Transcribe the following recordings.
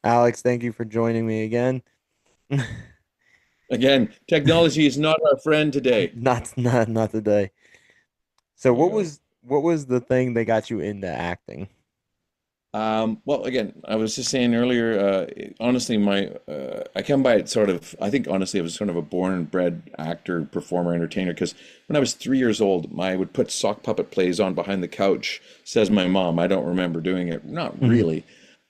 Alex, thank you for joining me again. Again, technology is not our friend today. Not today. So There you go. what was the thing that got you into acting? Well, again, I was just saying earlier, honestly, I come by it sort of, I think honestly, I was sort of a born and bred actor, performer, entertainer, because when I was 3 years old, I would put sock puppet plays on behind the couch, says my mom. I don't remember doing it. Not Mhm. really.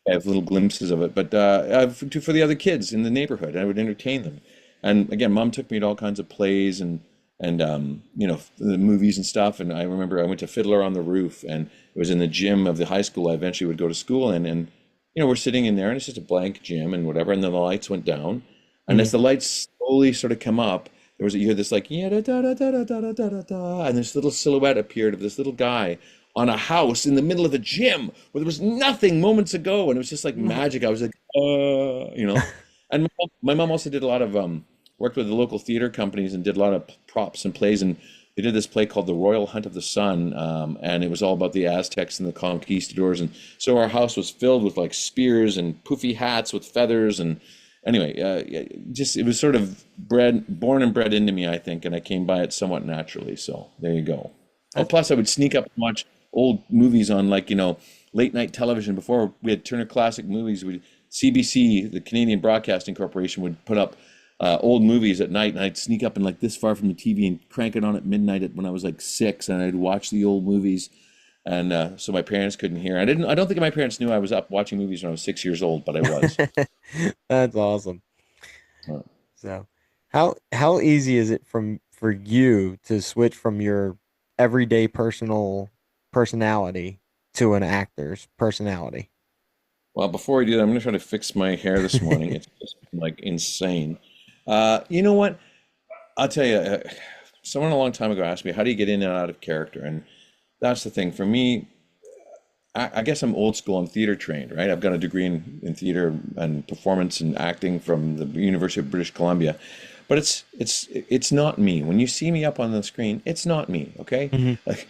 I have little glimpses of it, but for the other kids in the neighborhood, I would entertain them. And again, mom took me to all kinds of plays and the movies and stuff. And I remember I went to Fiddler on the Roof, and it was in the gym of the high school I eventually would go to school in. And we're sitting in there, and it's just a blank gym and whatever. And then the lights went down, and Mhm. as the lights slowly sort of come up, you hear this like yeah da da da da da da da da da, and this little silhouette appeared of this little guy on a house in the middle of a gym where there was nothing moments ago, and it was just like magic. I was like, And my mom also did a lot of worked with the local theater companies and did a lot of props and plays. And they did this play called The Royal Hunt of the Sun, and it was all about the Aztecs and the conquistadors. And so our house was filled with like spears and poofy hats with feathers. And anyway, yeah, just it was sort of born and bred into me, I think, and I came by it somewhat naturally. So there you go. Oh, That's plus I would sneak up and watch old movies on late night television before we had Turner Classic Movies. CBC, the Canadian Broadcasting Corporation, would put up old movies at night, and I'd sneak up and like this far from the TV and crank it on at midnight when I was like 6, and I'd watch the old movies, and so my parents couldn't hear. I don't think my parents knew I was up watching movies when I was 6 years old, but I was. that's awesome. Uh, So, how easy is it for you to switch from your everyday personal personality to an actor's personality? well, before I do that, I'm gonna try to fix my hair this morning. It's just been, like insane. You know what? I'll tell you. Someone a long time ago asked me, "How do you get in and out of character?" And that's the thing for me. I guess I'm old school. I'm theater trained, right? I've got a degree in theater and performance and acting from the University of British Columbia. But it's not me. When you see me up on the screen, it's not me, okay? Hmm. Like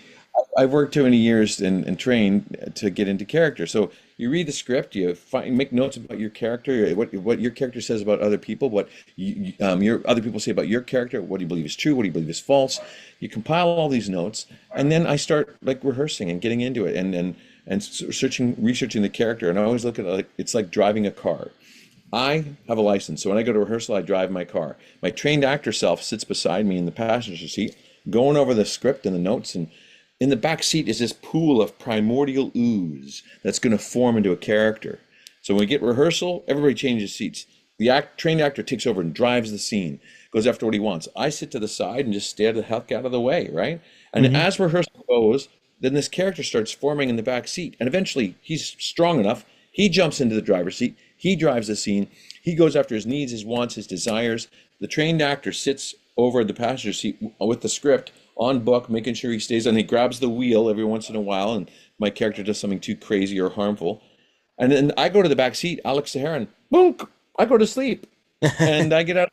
I've worked too many years and trained to get into character. So you read the script, make notes about your character, what your character says about other people, what your other people say about your character, what do you believe is true, what do you believe is false. You compile all these notes, and then I start like rehearsing and getting into it and researching the character. And I always look at it like it's like driving a car. I have a license, so when I go to rehearsal, I drive my car. My trained actor self sits beside me in the passenger seat, going over the script and the notes. And in the back seat is this pool of primordial ooze that's going to form into a character. So when we get rehearsal, everybody changes seats. Trained actor takes over and drives the scene, goes after what he wants. I sit to the side and just stare the heck out of the way, right? And Hmm. as rehearsal goes, then this character starts forming in the back seat. And eventually, he's strong enough. He jumps into the driver's seat. He drives the scene. He goes after his needs, his wants, his desires. The trained actor sits over the passenger seat with the script on book, making sure he stays on. He grabs the wheel every once in a while, and my character does something too crazy or harmful. And then I go to the back seat, Alex Zahara, and boom, I go to sleep, and I get out.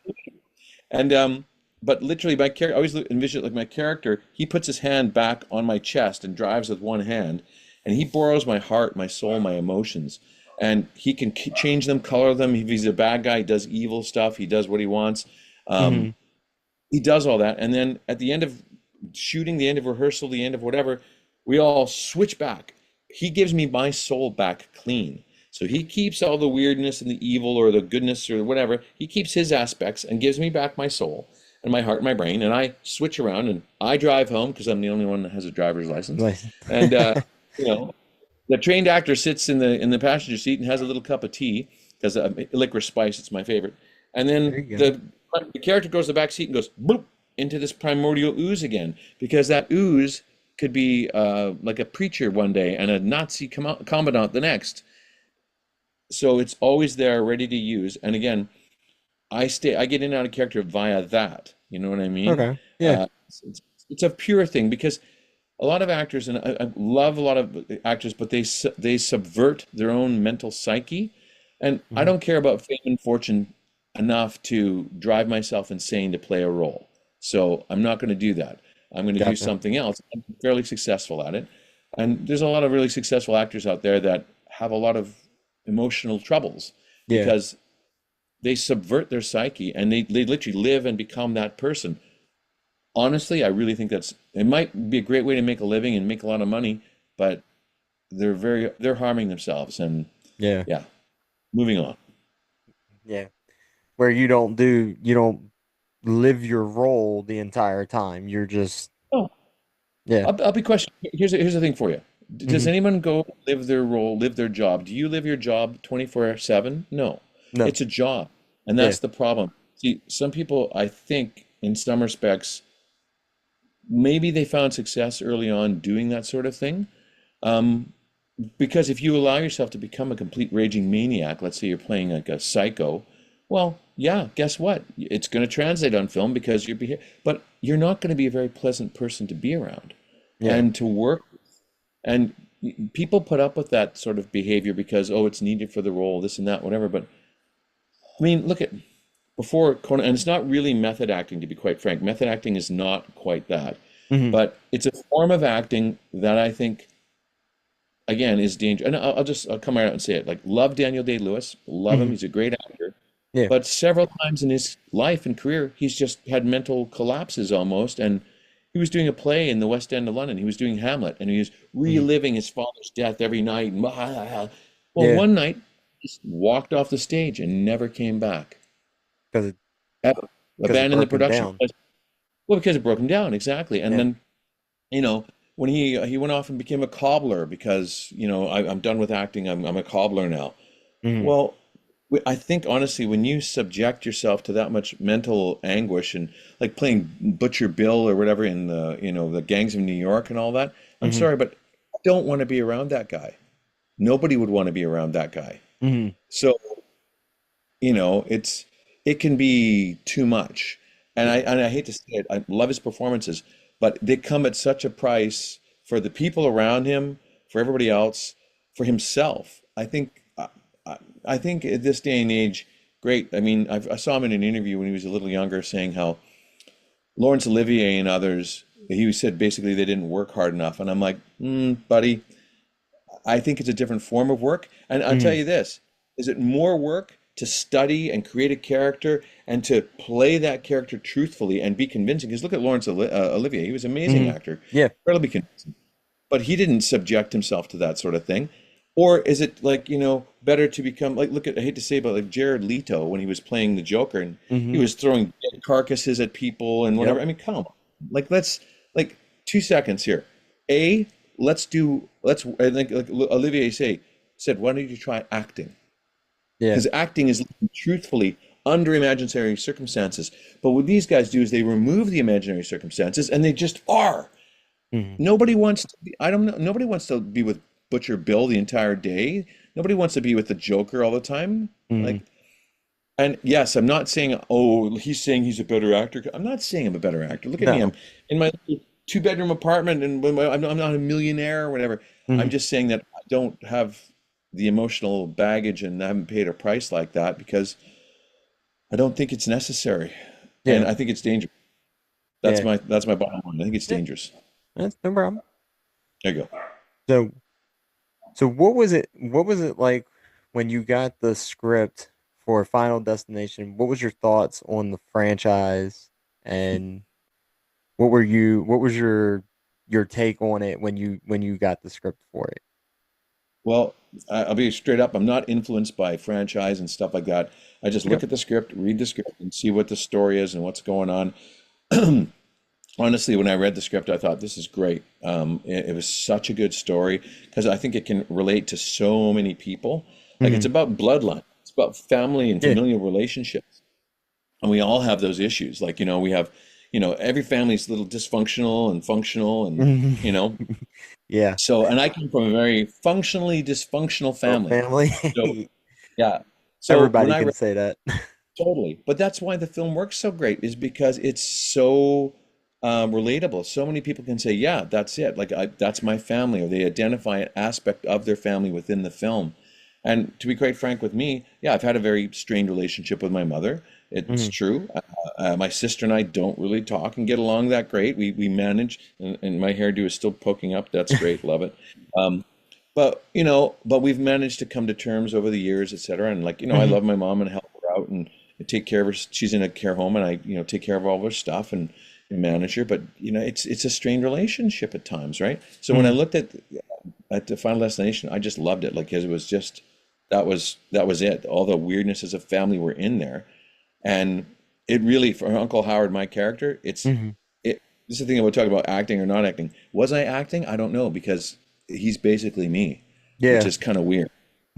And but literally, my character, I always envision it like my character. He puts his hand back on my chest and drives with one hand, and he borrows my heart, my soul, my emotions, and he can change them, color them. If he's a bad guy, he does evil stuff. He does what he wants. Hmm. Um, he does all that, and then at the end of shooting, the end of rehearsal, the end of whatever, we all switch back. He gives me my soul back clean. So he keeps all the weirdness and the evil or the goodness or whatever. He keeps his aspects and gives me back my soul and my heart and my brain. And I switch around and I drive home because I'm the only one that has a driver's license. Nice. And you know, the trained actor sits in the passenger seat and has a little cup of tea because licorice spice, it's my favorite. And There then you go. the character goes to the back seat and goes boop into this primordial ooze again because that ooze could be like a preacher one day and a Nazi commandant the next. So it's always there, ready to use. And again, I get in and out of character via that. You know what I mean? Okay. Yeah. It's a pure thing because a lot of actors, and I love a lot of actors, but they subvert their own mental psyche, and I Hmm. don't care about fame and fortune enough to drive myself insane to play a role. So I'm not going to do that. I'm going to do Gotcha. something else. I'm fairly successful at it, and there's a lot of really successful actors out there that have a lot of emotional troubles, Yeah. because they subvert their psyche and they literally live and become that person. Honestly, I really think it might be a great way to make a living and make a lot of money, but they're harming themselves. And Yeah. yeah, moving on. Yeah. Where you don't live your role the entire time. You're just Oh, yeah. I'll be question. Here's the thing for you. Does Hmm. anyone go live their role, live their job? Do you live your job 24/7? No. No. It's a job. And Yeah. that's the problem. See, some people, I think, in some respects, maybe they found success early on doing that sort of thing. Um, because if you allow yourself to become a complete raging maniac, let's say you're playing like a psycho, well, yeah, guess what? It's going to translate on film because but you're not going to be a very pleasant person to be around Yeah. and to work. And people put up with that sort of behavior because, oh, it's needed for the role, this and that, whatever. But I mean, look at before Conan, and it's not really method acting, to be quite frank. Method acting is not quite that, Hmm. but it's a form of acting that I think, again, is dangerous. And I'll come right out and say it. Like, love Daniel Day-Lewis, love him. Hmm. He's a great actor. Yeah. But several times in his life and career, he's just had mental collapses almost. And he was doing a play in the West End of London. He was doing Hamlet, and he was Hmm. reliving his father's death every night. And well, Yeah. one night, he just walked off the stage and never came back. Because it Ever. because it Abandoned the broke him production. down. Well, because it broke him down, exactly. And Yeah. then, you know, when he went off and became a cobbler because, I'm done with acting. I'm a cobbler now. Hmm. Well, I think honestly, when you subject yourself to that much mental anguish and like playing Butcher Bill or whatever in the gangs of New York and all that, I'm Hmm. sorry, but I don't want to be around that guy. Nobody would want to be around that guy. Hmm. So, it can be too much. And I Yeah. and I hate to say it, I love his performances, but they come at such a price for the people around him, for everybody else, for himself. I think at this day and age, great. I mean, I saw him in an interview when he was a little younger saying how Laurence Olivier and others, he said basically they didn't work hard enough. And I'm like, buddy, I think it's a different form of work. And I'll tell Hmm. you this, is it more work to study and create a character and to play that character truthfully and be convincing? Because look at Olivier, he was an amazing Hmm. actor, Yeah. incredibly convincing, but he didn't subject himself to that sort of thing. Or is it like, better to become like, look at, I hate to say, but like Jared Leto when he was playing the Joker and he Hmm. was throwing dead carcasses at people and whatever. Yep. I mean, come on. Like, like 2 seconds here. A, I think, like Olivier said, why don't you try acting? Yeah. Because acting is living truthfully under imaginary circumstances. But what these guys do is they remove the imaginary circumstances and they just are. Hmm. Nobody wants to be, I don't know, nobody wants to be with Butcher Bill the entire day. Nobody wants to be with the Joker all the time. Hmm. Like, and yes, I'm not saying, oh, he's saying he's a better actor. I'm not saying I'm a better actor. Look at me. I'm No. in my two-bedroom apartment and I'm not a millionaire or whatever. I'm Hmm. just saying that I don't have the emotional baggage and I haven't paid a price like that because I don't think it's necessary. And Yeah. I think it's dangerous. That's Yeah. my bottom line. I think it's Yeah. dangerous. That's no problem. There you go. So so what was it like when you got the script for Final Destination? What was your thoughts on the franchise and what was your take on it when you got the script for it? Well, I'll be straight up. I'm not influenced by franchise and stuff like that. I just Okay. look at the script, read the script, and see what the story is and what's going on. Honestly, when I read the script, I thought this is great. It was such a good story because I think it can relate to so many people. Like it's Hmm. about bloodline, it's about family and Yeah. familial relationships, and we all have those issues. Like we have, every family's a little dysfunctional and functional, and you know. Yeah. So, and I come from a very functionally dysfunctional Oh, family. family. So, yeah. So when Everybody I can read say that. totally, but that's why the film works so great is because it's so relatable. So many people can say, "Yeah, that's it. Like that's my family," or they identify an aspect of their family within the film. And to be quite frank with me, yeah, I've had a very strained relationship with my mother. It's Hmm. true. My sister and I don't really talk and get along that great. We manage, and my hairdo is still poking up. That's great. Love it. Um, but but we've managed to come to terms over the years, et cetera. And like, I Hmm. love my mom and help her out and take care of her. She's in a care home, and I, take care of all of her stuff and manage her. But it's a strained relationship at times, right? So when I Hmm. looked at the Final Destination, I just loved it. Like, 'cause it was just that was it. All the weirdnesses of family were in there, and it really, for Uncle Howard, my character, Hmm. it. This is the thing about talking about acting or not acting. Was I acting? I don't know because he's basically me, which Yeah. is kind of weird.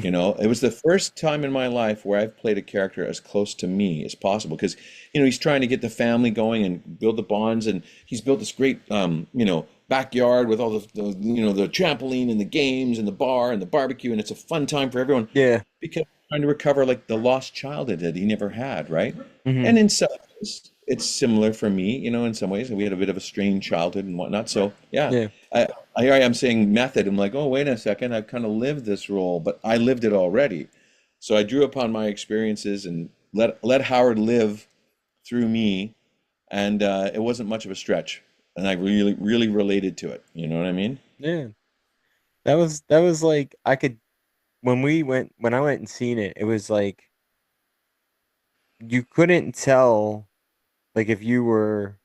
It was the first time in my life where I've played a character as close to me as possible because, he's trying to get the family going and build the bonds, and he's built this great, backyard with all the trampoline and the games and the bar and the barbecue, and it's a fun time for everyone Yeah. because he's trying to recover like the lost childhood that he never had, right? Hmm. And in some ways, it's similar for me, in some ways. We had a bit of a strange childhood and whatnot. So yeah, Yeah. I, here I am saying method. I'm like, oh, wait a second, I've kind of lived this role, but I lived it already. So I drew upon my experiences and let Howard live through me, and it wasn't much of a stretch. And I really, really related to it. You know what I mean? Yeah. That was like I could when I went and seen it, it was like you couldn't tell like if you were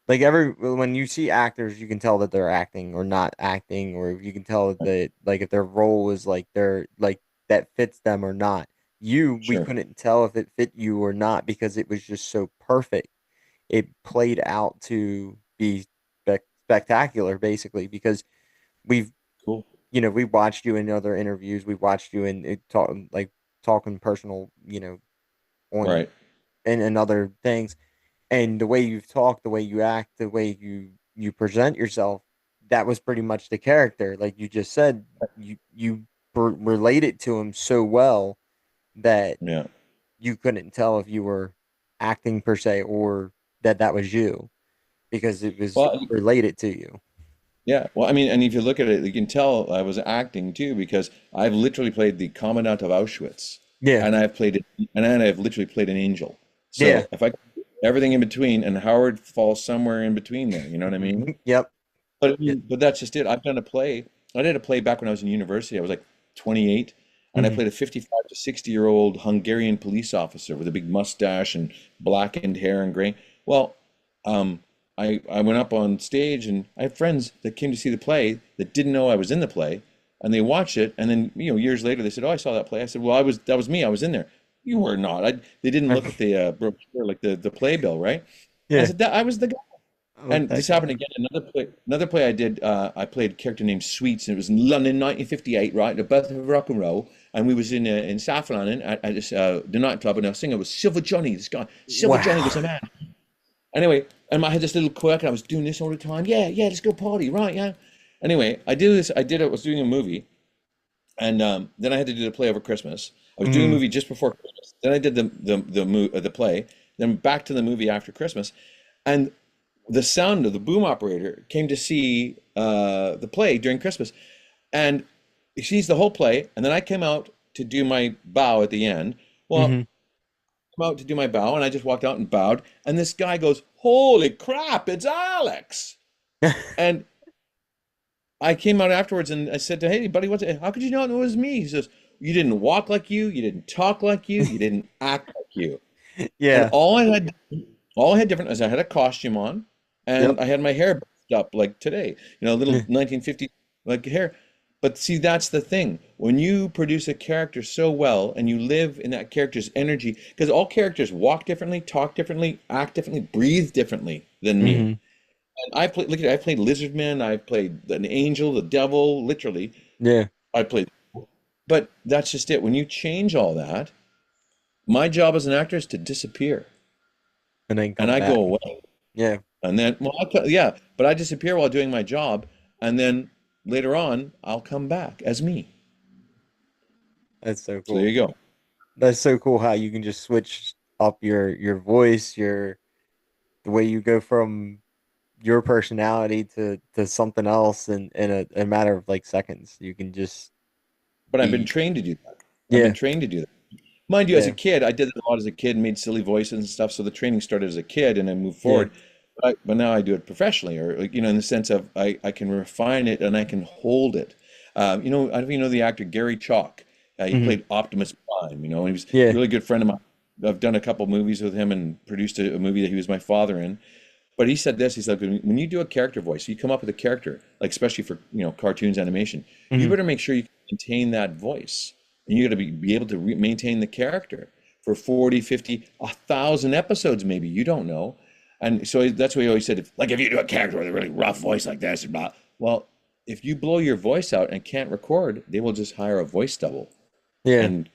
like every when you see actors, you can tell that they're acting or not acting, or you can tell that like if their role is like they're like that fits them or not. We Sure. couldn't tell if it fit you or not because it was just so perfect. It played out to be spectacular, basically, because we've Cool. we watched you in other interviews, we watched you in talking personal, on Right. and other things, and the way you've talked, the way you act, the way you present yourself, that was pretty much the character. Like you just said, you related to him so well that Yeah. you couldn't tell if you were acting per se or that was you because it was Well, related to you. yeah, well, I mean, and if you look at it, you can tell I was acting too because I've literally played the Commandant of Auschwitz, Yeah, and I've literally played an angel. yeah, So if I everything in between, and Howard falls somewhere in between there, you know what I mean? yep, But I yeah, mean, but that's just it. I've done a play. I did a play back when I was in university. I was like 28, and I hmm, played a 55 to 60-year-old Hungarian police officer with a big mustache and blackened hair and gray. Well, um, I went up on stage, and I had friends that came to see the play that didn't know I was in the play, and they watched it, and then years later they said, "Oh, I saw that play." I said, "Well, that was me. I was in there." You were not. They didn't look at the brochure, like the playbill, right? I yeah. said that I was the guy. Oh, And heck this happened yeah. again. Another play I did. I played a character named Sweets, and it was in London, 1958, right? The birth of rock and roll. And we was in South London at this the nightclub, and our singer was Silver Johnny. This guy, Silver Johnny, Wow. was a man. Anyway, and I had this little quirk, and I was doing this all the time. Yeah, yeah, let's go party, right? Yeah. Anyway, I do this. I did it. I was doing a movie, and then I had to do the play over Christmas. I was doing a Hmm. movie just before Christmas. Then I did the play. Then back to the movie after Christmas, and the sound of the boom operator came to see the play during Christmas, and he sees the whole play. And then I came out to do my bow at the end. Well, Hmm. I came out to do my bow, and I just walked out and bowed. And this guy goes, "Holy crap, it's Alex!" And I came out afterwards and I said to, "Hey, buddy, how could you not know it was me?" He says, "You didn't walk like you didn't talk like you didn't act like you." And Yeah. all I had different is I had a costume on, Yep. and I had my hair buzzed up like today, a little 1950 like hair. But see, that's the thing. When you produce a character so well and you live in that character's energy, because all characters walk differently, talk differently, act differently, breathe differently than me. Hmm. And look at I played Lizardman, I played an angel, the devil, literally. Yeah. I played, but that's just it. When you change all that, my job as an actor is to disappear, And then and come I back. go away. Yeah. And then, well, yeah, but I disappear while doing my job, and then later on, I'll come back as me. That's so So there cool. you go. That's so cool how you can just switch up your voice, the way you go from your personality to something else in a matter of like seconds. You can just But I've been be trained to do that. I've been yeah, trained to do that. Mind you, as a yeah, kid, I did it a lot as a kid, made silly voices and stuff. So the training started as a kid, and I moved yeah. forward. But now I do it professionally, or like, in the sense of I can refine it and I can hold it. I don't know if you know the actor Gary Chalk. He Hmm. played Optimus Prime, and he was a Yeah. really good friend of mine. I've done a couple movies with him and produced a movie that he was my father in. But he said this, he's like, when you do a character voice, you come up with a character, like especially for, cartoons animation, you Hmm. better make sure you maintain that voice. And you got to be able to maintain the character for 40, 50, 1,000 episodes, maybe. You don't know. And so that's what he always said, if you do a character with a really rough voice like this, and blah, well, if you blow your voice out and can't record, they will just hire a voice double. Yeah. And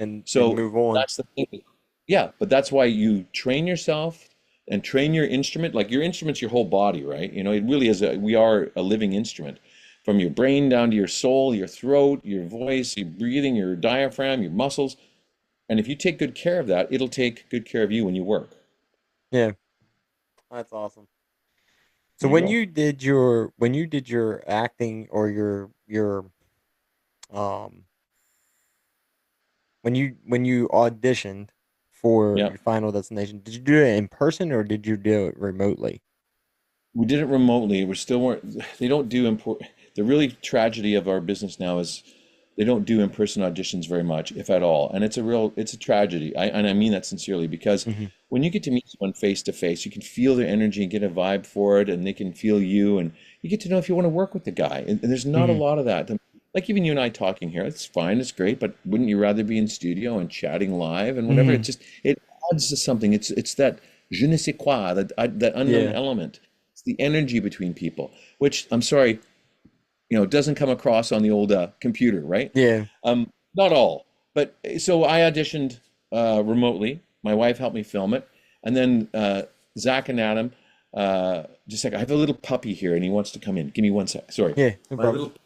And so move on. that's the thing. Yeah, but that's why you train yourself and train your instrument. Like your instrument's your whole body, right? It really is we are a living instrument. From your brain down to your soul, your throat, your voice, your breathing, your diaphragm, your muscles. And if you take good care of that, it'll take good care of you when you work. Yeah. That's awesome. So There you go. when you did your acting or your um when you auditioned for Yeah. your Final Destination, did you do it in person or did you do it remotely? We did it remotely. We're still weren't. They don't do import. The really tragedy of our business now is they don't do in-person auditions very much, if at all. And it's a tragedy. And I mean that sincerely because Hmm. when you get to meet someone face to face, you can feel their energy and get a vibe for it, and they can feel you, and you get to know if you want to work with the guy. And there's not a Hmm. lot of that. Like even you and I talking here, it's fine, it's great, but wouldn't you rather be in studio and chatting live and whatever? Hmm. It adds to something. It's that je ne sais quoi, that unknown Yeah. element. It's the energy between people, which I'm sorry, doesn't come across on the old computer, right? Yeah. Not all, but so I auditioned remotely. My wife helped me film it, and then Zach and Adam, just like I have a little puppy here, and he wants to come in. Give me one sec. Sorry, Yeah. No my problem. little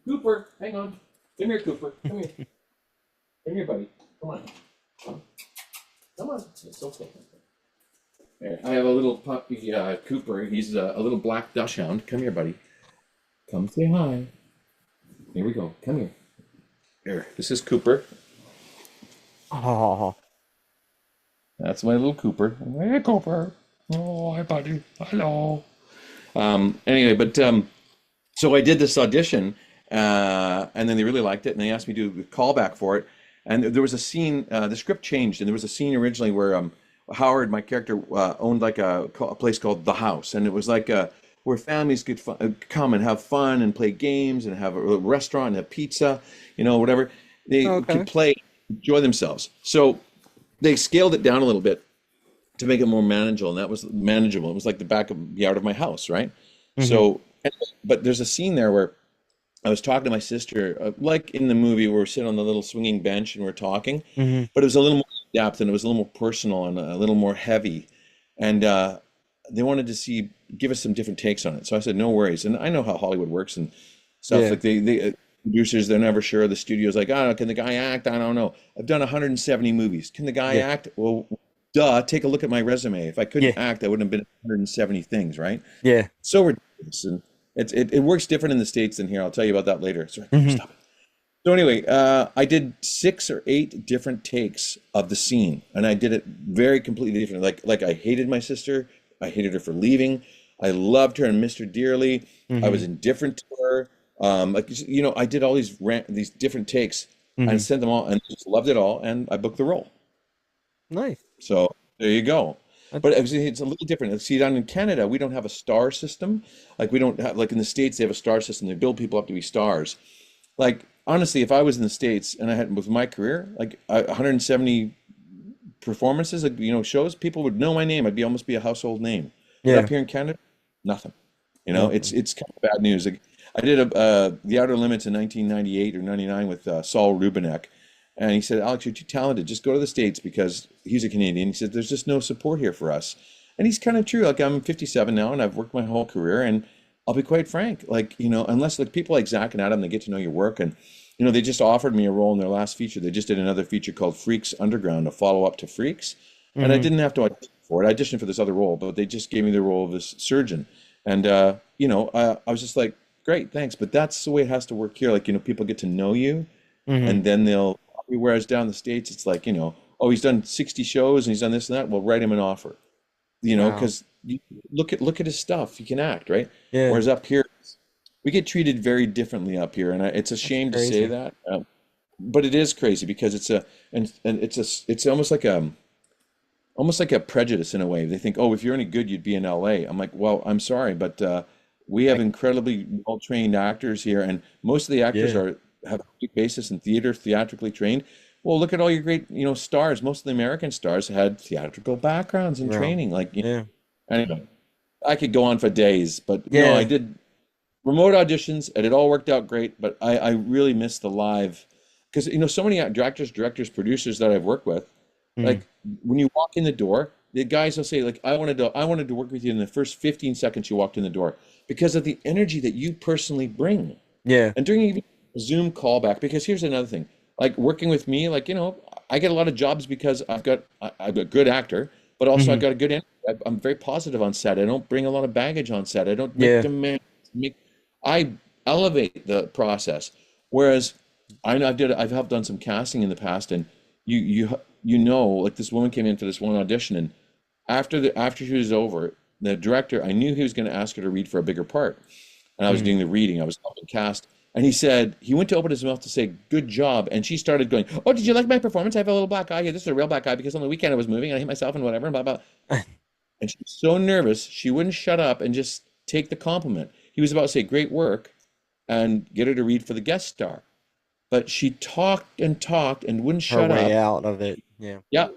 Cooper. Hang on. Come here, Cooper. Come here. Come here, buddy. Come on. Come on. It's okay. There. I have a little puppy, Cooper. He's a little black dachshund. Come here, buddy. Come say hi. Here we go. Come here. Here. This is Cooper. Oh. That's my little Cooper. Hey, Cooper. Oh, hi, buddy. Hello. Anyway, but so I did this audition, and then they really liked it, and they asked me to do a callback for it. And there was a scene. The script changed, and there was a scene originally where Howard, my character, owned like a place called The House, and it was like where families could come and have fun and play games and have a restaurant and have pizza, whatever. They could Okay. play, enjoy themselves. So they scaled it down a little bit to make it more manageable, and that was manageable. It was like the back of yard of my house, right? Hmm. So, but there's a scene there where I was talking to my sister, like in the movie, where we're sitting on the little swinging bench and we're talking, Hmm. but it was a little more in depth and it was a little more personal and a little more heavy, and they wanted to give us some different takes on it. So I said, no worries, and I know how Hollywood works and stuff. Yeah. Like producers, they're never sure. The studio's like, oh, can the guy act? I don't know. I've done 170 movies. Can the guy Yeah. act? Well, duh. Take a look at my resume. If I couldn't Yeah. act, I wouldn't have been 170 things, right? Yeah. So ridiculous, and it works different in the States than here. I'll tell you about that later. Sorry, Hmm. stop it. So anyway, I did 6 or 8 different takes of the scene, and I did it very completely different. Like I hated my sister. I hated her for leaving. I loved her and missed her dearly. I was Hmm. indifferent to her. I did all these different takes and Hmm. sent them all, and just loved it all, and I booked the role. Nice. So there you go. But That's it's a little different. See, down in Canada, we don't have a star system. Like we don't have, like in the States, they have a star system. They build people up to be stars. Like honestly, if I was in the States and I had with my career, like 170 performances, like shows, people would know my name. I'd be almost be a household name. But up yeah. here in Canada, nothing. It's Nothing. it's kind of bad news. Like I did The Outer Limits in 1998 or 99 with Saul Rubinek, and he said, "Alex, you're too talented. Just go to the States because he's a Canadian." He said, "There's just no support here for us," and he's kind of true. Like I'm 57 now, and I've worked my whole career, and I'll be quite frank. Like unless like people like Zach and Adam, they get to know your work, and they just offered me a role in their last feature. They just did another feature called Freaks Underground, a follow up to Freaks, and I Hmm. didn't have to audition for it. I auditioned for this other role, but they just gave me the role of this surgeon. And I was just like, great, thanks. But that's the way it has to work here. Like, people get to know you, Hmm. and then they'll. Whereas down the States, it's like, oh, he's done 60 shows and he's done this and that. Well, write him an offer. Wow. Because you look at his stuff. He can act, right? Yeah. Whereas up here, we get treated very differently up here, and it's a That's shame to say crazy. that, but it is crazy because and it's almost like a prejudice in a way. They think, oh, if you're any good, you'd be in LA. I'm like, well, I'm sorry, but we have I incredibly well-trained actors here, and most of the actors yeah, are have a big basis in theater, theatrically trained. Well, look at all your great, stars. Most of the American stars had theatrical backgrounds and well, training. Like, yeah, anyway, I could go on for days, but I yeah. did remote auditions, and it all worked out great. But I really miss the live because so many directors, producers that I've worked with, Mm, like when you walk in the door, the guys will say like, I wanted to work with you in the first 15 seconds you walked in the door because of the energy that you personally bring. yeah. And during even a Zoom callback, because here's another thing, like working with me, like I get a lot of jobs because I'm a good actor, but also I've Hmm. got a good energy. I'm very positive on set. I don't bring a lot of baggage on set. I don't make Yeah. demands. Make I elevate the process. Whereas I know I've helped done some casting in the past, and like this woman came in for this one audition, and after she was over, the director, I knew he was going to ask her to read for a bigger part, and I was Mm, doing the reading. I was helping cast. And he went to open his mouth to say, good job. And she started going, oh, did you like my performance? I have a little black eye here. This is a real black eye because on the weekend I was moving and I hit myself and whatever, and blah, blah. And she was so nervous, she wouldn't shut up and just take the compliment. He was about to say, great work, and get her to read for the guest star. But she talked and wouldn't her shut way up. out of it. Yeah. Yeah.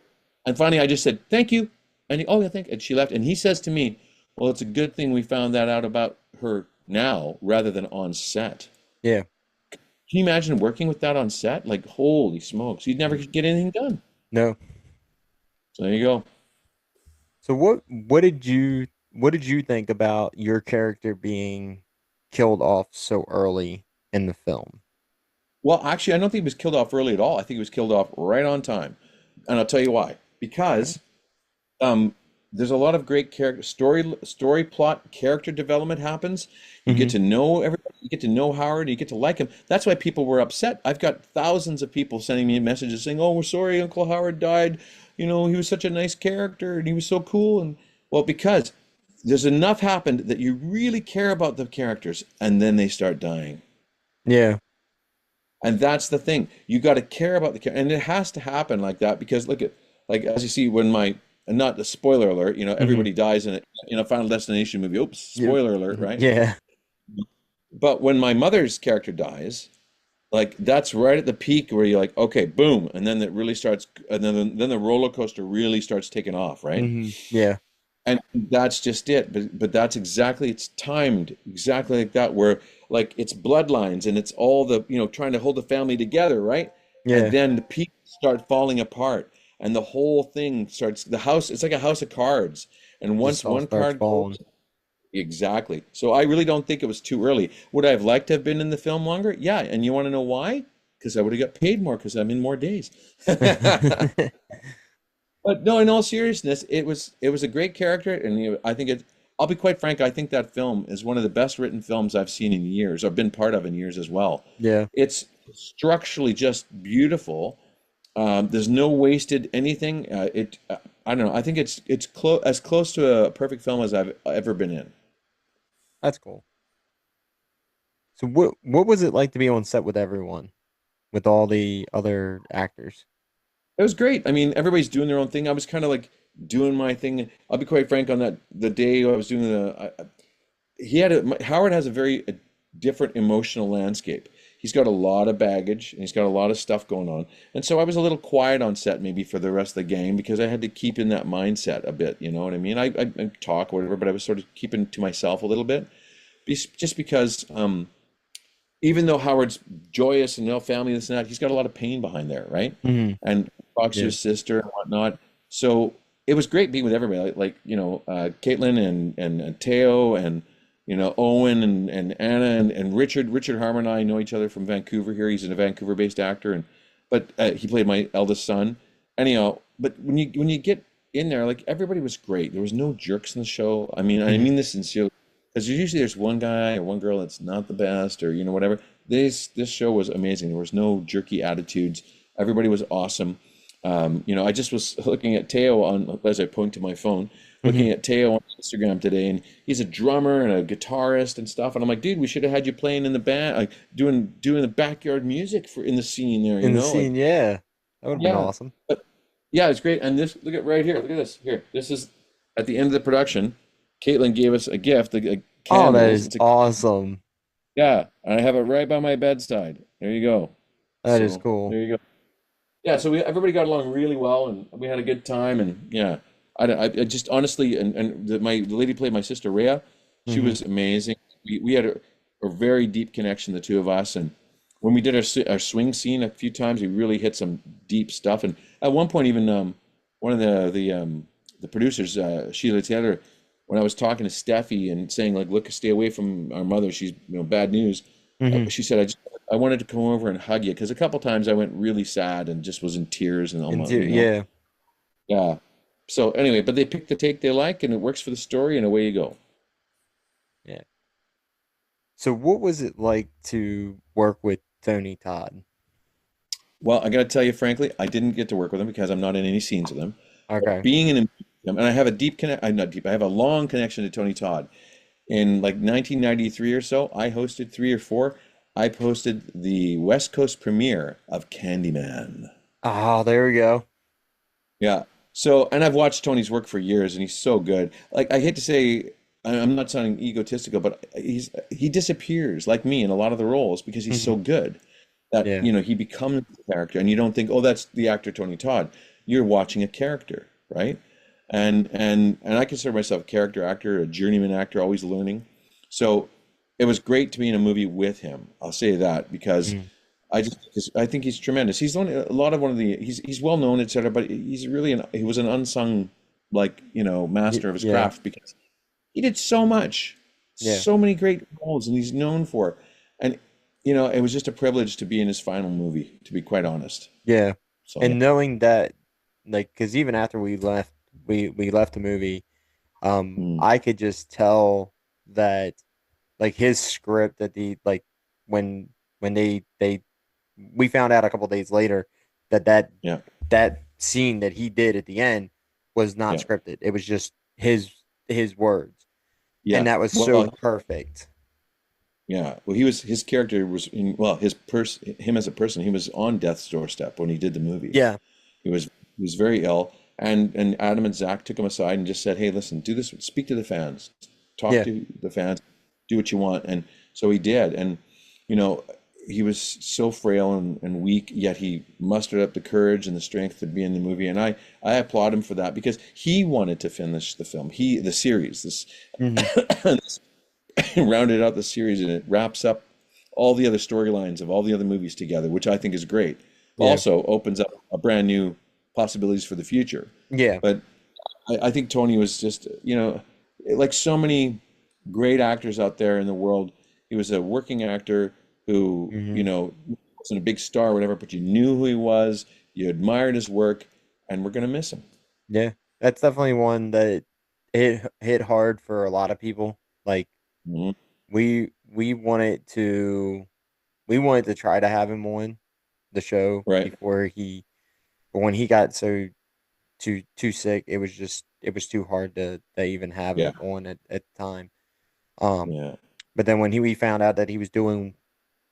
And finally, I just said, thank you. And oh, yeah, thank you. And she left. And he says to me, well, it's a good thing we found that out about her now rather than on set. Yeah. Can you imagine working with that on set? Like, holy smokes, you'd never get anything done. No. So there you go. So what did you think about your character being killed off so early in the film? Well, actually, I don't think he was killed off early at all. I think he was killed off right on time. And I'll tell you why. Okay. Because um, there's a lot of great character story plot character development happens. You get Hmm. to know everybody, you get to know Howard, you get to like him. That's why people were upset. I've got thousands of people sending me messages saying, "Oh, we're sorry Uncle Howard died. He was such a nice character and he was so cool." And well, because there's enough happened that you really care about the characters and then they start dying. Yeah. And that's the thing. You got to care about the character, and it has to happen like that because look at like as you see when my and not a spoiler alert, Hmm. everybody dies in a Final Destination movie. Oops, Yeah. spoiler alert, Mhm. right? Yeah. But when my mother's character dies, like that's right at the peak where you're like, okay, boom, and then it really starts, and then the roller coaster really starts taking off, right? Hmm. Yeah. And that's just it. But that's exactly it's timed exactly like that, where like it's bloodlines and it's all the trying to hold the family together, right? And Yeah. then the people start falling apart, and the whole thing starts. The house, it's like a house of cards, and Just once all one starts card falling. goes, exactly. So I really don't think it was too early. Would I have liked to have been in the film longer? Yeah, and you want to know why? Because I would have got paid more because I'm in more days. But no, in all seriousness, it was a great character, and I think it. I'll be quite frank. I think that film is one of the best written films I've seen in years, or been part of in years as well. Yeah. It's structurally just beautiful. There's no wasted anything. I don't know. I think it's close to a perfect film as I've ever been in. That's cool. So what was it like to be on set with everyone, with all the other actors? It was great. I mean, everybody's doing their own thing. I was kind of like doing my thing. I'll be quite frank on that. The day I was doing Howard has a very different emotional landscape. He's got a lot of baggage and he's got a lot of stuff going on. And so I was a little quiet on set maybe for the rest of the gang because I had to keep in that mindset a bit. You know what I mean? I talk whatever, but I was sort of keeping to myself a little bit, just because even though Howard's joyous and no family, this and that, he's got a lot of pain behind there, right? Hmm. And talks to Yeah. his sister and whatnot. So it was great being with everybody, Caitlin and Teo and Owen and Anna and Richard. Richard Harmon and I know each other from Vancouver here. He's a Vancouver-based actor, but he played my eldest son. Anyhow, but when you get in there, like everybody was great. There was no jerks in the show. I Hmm. mean this sincerely. Because usually there's one guy or one girl that's not the best or whatever. This show was amazing. There was no jerky attitudes. Everybody was awesome. I just was looking at Teo on as I point to my phone, looking Hmm. at Teo on Instagram today, and he's a drummer and a guitarist and stuff. And I'm like, dude, we should have had you playing in the band, like doing the backyard music for in the scene there, In the like scene, yeah, that would have been yeah. awesome. But yeah, it's great. And this, look at right here, look at this. Here, this is at the end of the production. Caitlin gave us a gift, Oh, that candles. is It's a awesome. yeah, and I have it right by my bedside. There you go. That is So cool. there you go. Yeah, so everybody got along really well, and we had a good time, and yeah, I just honestly, the lady played my sister Rhea. She Hmm. was amazing. We had a very deep connection, the two of us, and when we did our swing scene a few times, we really hit some deep stuff. And at one point, even one of the producers, Sheila Taylor, when I was talking to Steffi and saying like, look, stay away from our mother, she's bad news. Hmm. She said, I wanted to come over and hug you because a couple times I went really sad and just was in tears and And almost, yeah, yeah. So anyway, but they picked the take they like and it works for the story and away you go. yeah. So, what was it like to work with Tony Todd? Well, I got to tell you frankly, I didn't get to work with him because I'm not in any scenes with him. But Okay. being in him, and I have a deep connect, I'm not deep, I have a long connection to Tony Todd. In like 1993 or so, I hosted three or four. I posted the West Coast premiere of Candyman. Oh, there we go. Yeah. So, and I've watched Tony's work for years, and he's so good. Like, I hate to say, I'm not sounding egotistical, but he disappears like me in a lot of the roles because he's Hmm. so good that, Yeah, he becomes the character, and you don't think, oh, that's the actor Tony Todd. You're watching a character, right? And I consider myself a character actor, a journeyman actor, always learning. So it was great to be in a movie with him. I'll say that because mm, I think he's tremendous. He's one a lot of one of the he's well known, etc. But he was an unsung master of his yeah, craft because he did so much, yeah, so many great roles, and he's known for. And it was just a privilege to be in his final movie, to be quite honest. yeah. So yeah, And knowing that, like, because even after we left, we left the movie, mm, I could just tell that, like, his script that when they we found out a couple days later that yeah, that scene that he did at the end was not yeah, scripted. It was just his words, and yeah. that was so Well, perfect. yeah. Well, his character was him as a person. He was on death's doorstep when he did the movie. Yeah, He was very ill, and Adam and Zach took him aside and just said, "Hey, listen, do this. Speak to the fans, talk yeah, to the fans, do what you want." And so he did, and you know, he was so frail and weak, yet he mustered up the courage and the strength to be in the movie. And I applaud him for that because he wanted to finish the film, the series, this hmm, rounded out the series, and it wraps up all the other storylines of all the other movies together, which I think is great. yeah, Also opens up a brand new possibilities for the future. yeah, But I think Tony was just, like so many great actors out there in the world, he was a working actor who, hmm, wasn't a big star or whatever, but you knew who he was, you admired his work, and we're gonna miss him. yeah. That's definitely one that hit hard for a lot of people. Like, Mhm. we wanted to try to have him on the show Right. before but when he got too sick, it was too hard to even have Yeah. him on at the time. Um, Yeah. but then when we found out that he was doing,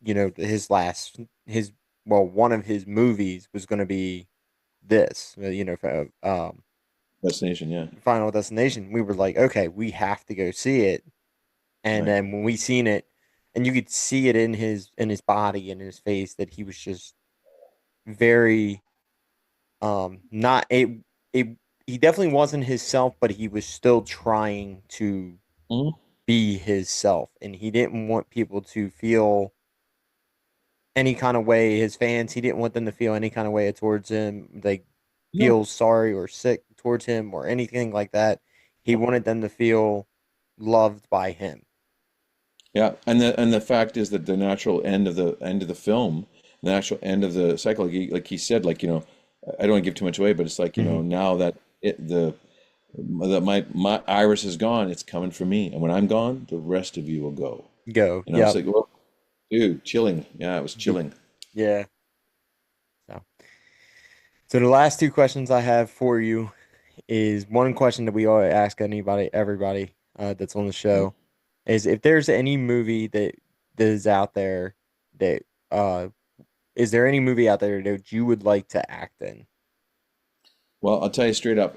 his well, one of his movies was going to be this, for, Destination. Yeah. Final Destination, we were like, okay, we have to go see it. And Right. then when we seen it, and you could see it in his body and in his face that he was just very not it he definitely wasn't his self, but he was still trying to Mhm. be his self, and he didn't want people to feel any kind of way. His fans, he didn't want them to feel any kind of way towards him, like No. feel sorry or sick towards him or anything like that. He wanted them to feel loved by him. Yeah, and the fact is that the natural end of the film, the natural end of the cycle, like he said, like I don't want to give too much away, but it's like Hmm. now that my iris is gone, it's coming for me, and when I'm gone, the rest of you will go. Go, It's yep, like, well, dude, chilling. Yeah, it was chilling. yeah. So So the last two questions I have for you is one question that we always ask anybody, everybody that's on the Mhm. show, is if there's any movie that is out there that uh is there any movie out there that you would like to act in? Well, I'll tell you straight up,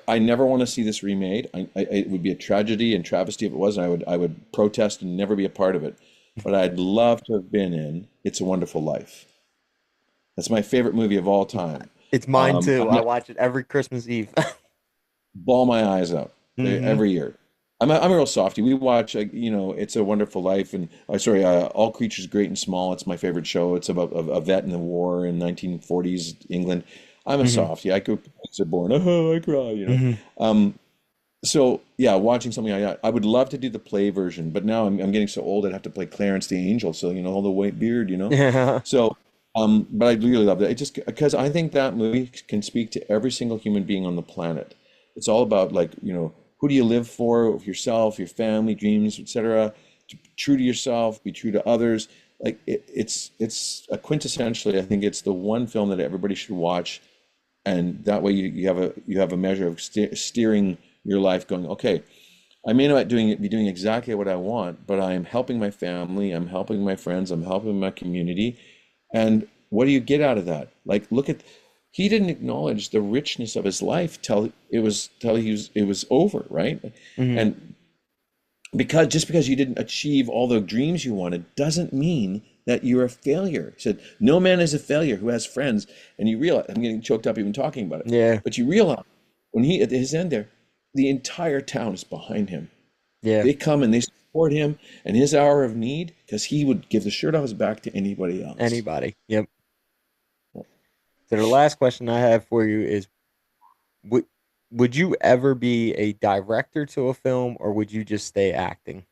I never want to see this remade. It would be a tragedy and travesty if it was, and I would protest and never be a part of it. But I'd love to have been in It's a Wonderful Life. That's my favorite movie of all time. It's mine too. I'm I a, watch it every Christmas Eve. Bawl my eyes out Hmm. every year. I'm a real softie. We watch, It's a Wonderful Life, and sorry, All Creatures Great and Small. It's my favorite show. It's about a vet in the war in 1940s England. I'm a Hmm. softie. I could are born. Oh, I cry. Hmm. Um, so yeah, watching something like that, I would love to do the play version, but now I'm getting so old I'd have to play Clarence the Angel, so all the white beard. Yeah. So, but I really love that. It just because I think that movie can speak to every single human being on the planet. It's all about like, who do you live for, yourself, your family, dreams, etc. True to yourself, be true to others. Like it's a quintessentially, I think it's the one film that everybody should watch, and that way you have a measure of steering your life, going, okay, I may not be doing exactly what I want, but I am helping my family, I'm helping my friends, I'm helping my community. And what do you get out of that? Like, look at, he didn't acknowledge the richness of his life till it was over, right? Hmm. And just because you didn't achieve all the dreams you wanted doesn't mean that you're a failure. He said, no man is a failure who has friends. And you realize, I'm getting choked up even talking about it, Yeah. but you realize when he, at his end there, the entire town is behind him. Yeah. They come and they support him in his hour of need because he would give the shirt off his back to anybody else. Anybody. Yep. So the last question I have for you is would would you ever be a director to a film or would you just stay acting?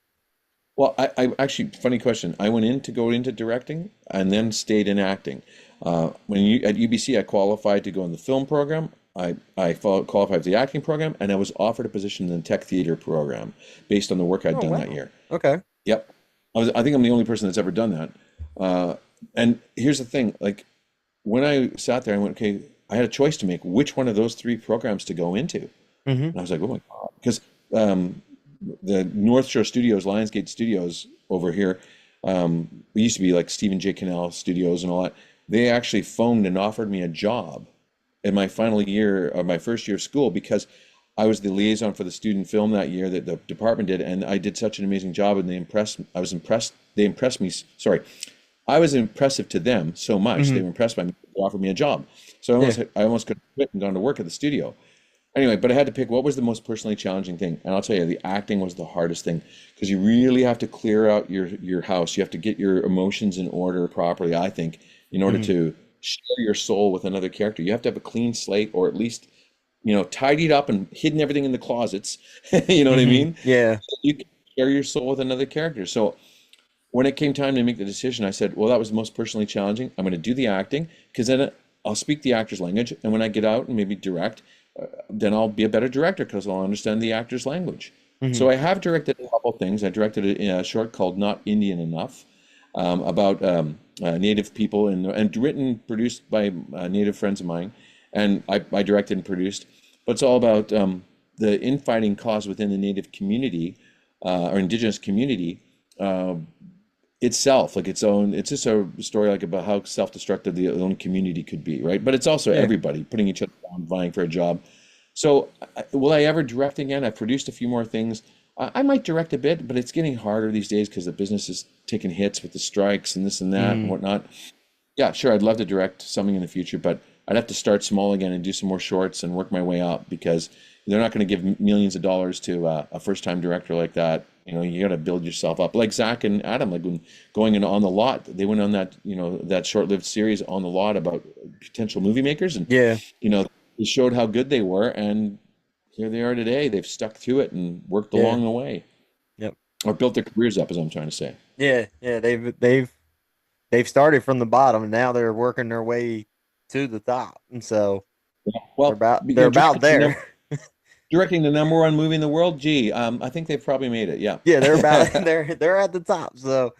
Well, I actually, funny question. I went in to go into directing and then stayed in acting. At UBC, I qualified to go in the film program. I qualified for the acting program, and I was offered a position in the tech theater program based on the work I'd Oh done that wow. year. Okay. Yep. I think I'm the only person that's ever done that. Uh, and here's the thing, like when I sat there, I went, okay, I had a choice to make which one of those three programs to go into. And Hmm. I was like, oh my God. Because um, the North Shore Studios, Lionsgate Studios over here, it used to be like Stephen J. Cannell Studios and all that. They actually phoned and offered me a job in my final year of my first year of school because I was the liaison for the student film that year that the department did, and I did such an amazing job, and I was impressed. They impressed me. Sorry, I was impressive to them so much. Hmm. They were impressed by me. They offered me a job, so Yeah. I almost could have quit and gone to work at the studio. Anyway, but I had to pick what was the most personally challenging thing, and I'll tell you, the acting was the hardest thing because you really have to clear out your house. You have to get your emotions in order properly, I think, in order Hmm. to share your soul with another character. You have to have a clean slate, or at least, tidied up and hidden everything in the closets. You know what I Hmm. mean? Yeah. So you can share your soul with another character. So when it came time to make the decision, I said, well, that was the most personally challenging. I'm going to do the acting because then I'll speak the actor's language. And when I get out and maybe direct, then I'll be a better director because I'll understand the actor's language. Hmm. So I have directed a couple things. I directed a short called Not Indian Enough, about Native people, and written, produced by Native friends of mine. And I directed and produced. But it's all about the infighting caused within the Native community, or Indigenous community, uh, itself, like its own. It's just a story like about how self-destructive the own community could be, right? But it's also Yeah. everybody putting each other down, vying for a job. So, will I ever direct again? I've produced a few more things. I might direct a bit, but it's getting harder these days because the business is taking hits with the strikes and this and that and Hmm. whatnot. Yeah, sure, I'd love to direct something in the future, but I'd have to start small again and do some more shorts and work my way up because they're not going to give millions of dollars to a first-time director like that. You got to build yourself up. Like Zach and Adam, like when going in On the Lot, they went on that short-lived series On the Lot about potential movie makers, and Yeah. it showed how good they were, and here they are today. They've stuck through it and worked Yeah. along the way, Yep. or built their careers up, as I'm trying to say. Yeah. Yeah. They've started from the bottom and now they're working their way to the top. And so Well, they're about there. directing the number one movie in the world, gee, I think they've probably made it. Yeah. Yeah, they're about they're at the top. So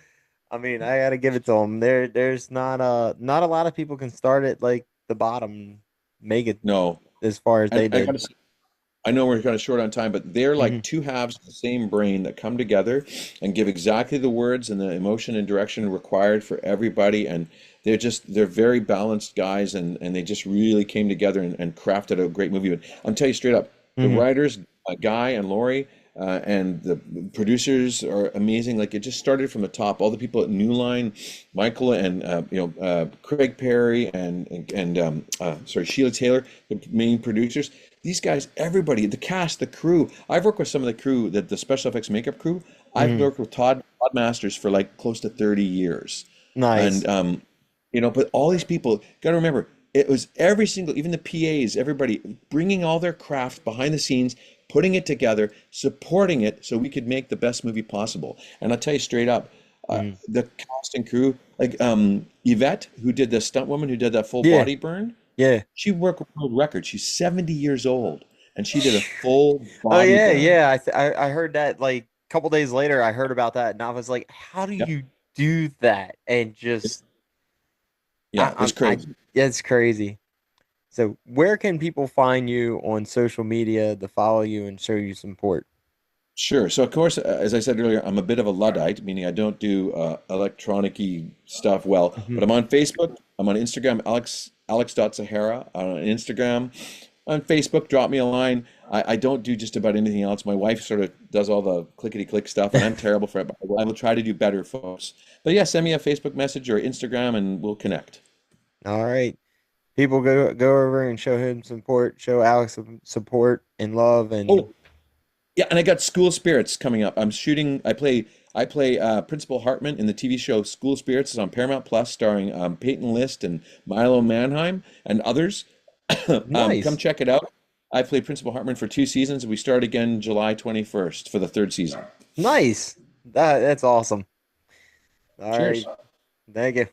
I mean, I gotta give it to them. There's not a lot of people can start at like the bottom. make it No, as far as and they I did. gotta I know we're kind of short on time, but they're Hmm. like two halves of the same brain that come together and give exactly the words and the emotion and direction required for everybody. And they're very balanced guys, and they just really came together and crafted a great movie. But I'm telling you straight up, the Hmm. writers, Guy and Laurie, and the producers are amazing. Like it just started from the top. All the people at New Line, Michael and Craig Perry and sorry, Sheila Taylor, the main producers. These guys, everybody, the cast, the crew. I've worked with some of the crew, the special effects makeup crew. I've Hmm. worked with Todd Masters for like close to 30 years. Nice. And but all these people, got to remember, it was every single, even the PAs, everybody bringing all their craft behind the scenes, putting it together, supporting it so we could make the best movie possible. And I'll tell you straight up, Hmm. the cast and crew, like Yvette, who did the stunt woman who did that full Yeah. body burn, Yeah. she worked with world records. She's 70 years old and she did a full Oh body yeah, burn. yeah. I heard that like a couple days later. I heard about that, and I was like, "How do Yep. you do that?" And just Yeah, it's I crazy. it's crazy. So, where can people find you on social media to follow you and show you support? Sure. So of course, as I said earlier, I'm a bit of a Luddite, meaning I don't do electronic-y stuff well, Hmm. but I'm on Facebook, I'm on Instagram, Alex.Zahara on Instagram. On Facebook, drop me a line. I don't do just about anything else. My wife sort of does all the clickety-click stuff, and I'm terrible for it, but I will try to do better, folks. But yeah, send me a Facebook message or Instagram, and we'll connect. All right, people go over and show him support, show Alex some support and love, and Oh, yeah, and I got School Spirits coming up. I'm shooting. I play Principal Hartman in the TV show School Spirits. It's on Paramount Plus, starring Peyton List and Milo Manheim and others. Come nice, check it out. I played Principal Hartman for 2 seasons. We start again July 21st for the third season. nice. That's awesome. All right, Cheers. thank you.